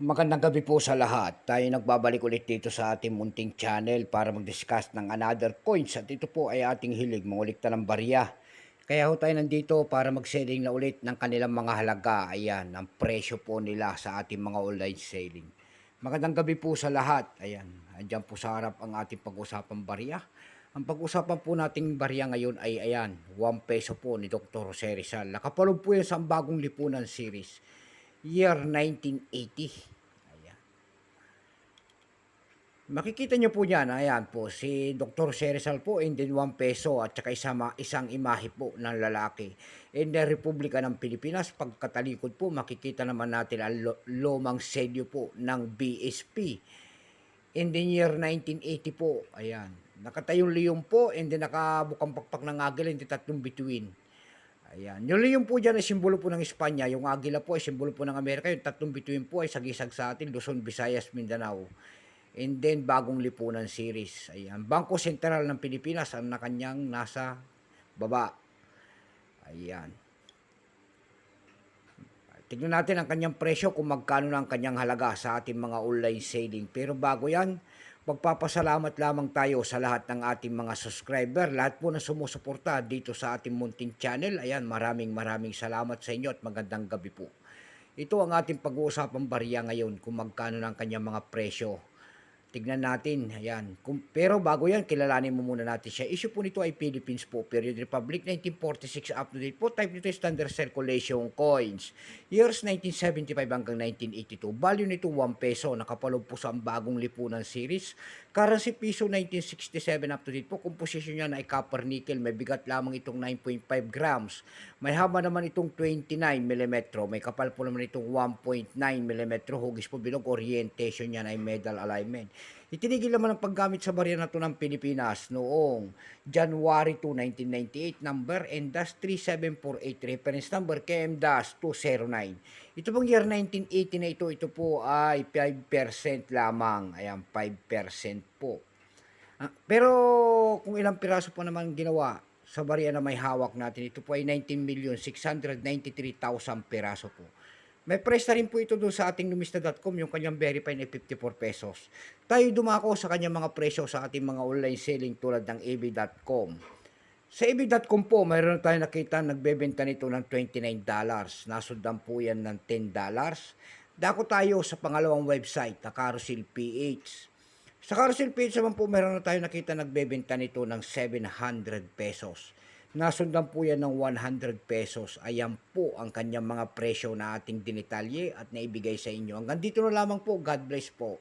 Magandang gabi po sa lahat. Tayo nagbabalik ulit dito sa ating munting channel para mag-discuss ng another coins at ito po ay ating hilig mangulikta ng barya. Kaya ho tayo nandito para mag-selling na ulit ng kanilang mga halaga. Ayan, ang presyo po nila sa ating mga online selling. Magandang gabi po sa lahat. Ayan, andyan po sa harap ang ating pag-usapang barya. Ang pag-usapan po nating barya ngayon ay ayan, 1 peso po ni Dr. Jose Rizal. Nakapalog po yan sa bagong lipunan series, year 1980. Ayan. Makikita niyo po diyan, ayan po, si Dr. Serizal po and then 1 peso at saka isang imahe po ng lalaki. In the Republika ng Pilipinas, pagkatalikod po, makikita naman natin ang lumang selyo po ng BSP. In the year 1980 po, ayan. Nakatayong liyong po and then nakabukang pakpak ng agila, hindi tatlong bituin. Ayan. Yung liyong po dyan ay simbolo po ng Espanya, yung agila po ay simbolo po ng Amerika, yung tatlong bituin po ay sagisag sa atin, Luzon, Visayas, Mindanao. And then, bagong lipunan series. Ayan. Bangko Sentral ng Pilipinas ang nakanyang nasa baba. Ayan. Tignan natin ang kanyang presyo kung magkano na ang kanyang halaga sa ating mga online selling. Pero bago yan, magpapasalamat lamang tayo sa lahat ng ating mga subscriber. Lahat po na sumusuporta dito sa ating munting channel. Ayan, maraming salamat sa inyo at magandang gabi po. Ito ang ating pag-uusapang barya ngayon kung magkano na ang kanyang mga presyo. Tignan natin, ayan. Pero bago yan, kilalanin mo muna natin siya. Issue po nito ay Philippines po, period Republic, 1946 up to date po. Type nito standard circulation coins. Years 1975 hanggang 1982. Value nito 1 peso. Nakapalog po sa bagong lipunan series. Currency piso 1967 up to date po. Composition niya na ay copper nickel. May bigat lamang itong 9.5 grams. May haba naman itong 29 mm. May kapal po naman itong 1.9 mm. Hugis po bilog. Orientation niya na ay medal alignment. Itinigil naman ang paggamit sa barya na ito ng Pilipinas noong January 2, 1998, number NDAS 3748, reference number KM-209. Ito pong year 1980 na ito po ay 5% lamang. Ayan, 5% po. Pero kung ilang piraso po naman ginawa sa barya na may hawak natin, ito po ay 19,693,000 piraso po. May price na rin po ito doon sa ating numista.com, yung kanyang verified ay 54 pesos. Tayo dumako sa kanyang mga presyo sa ating mga online selling tulad ng ab.com. Sa ab.com po, mayroon tayo nakita nagbebenta nito ng $29. Nasundan po yan ng $10. Dako tayo sa pangalawang website na Carousel PH. Sa Carousel PH naman po, mayroon na tayo nakita nagbebenta nito ng 700 pesos. Nasundan po yan ng 100 pesos. Ayan po ang kanyang mga presyo na ating dinitalye at naibigay sa inyo. Hanggang dito na lamang po. God bless po.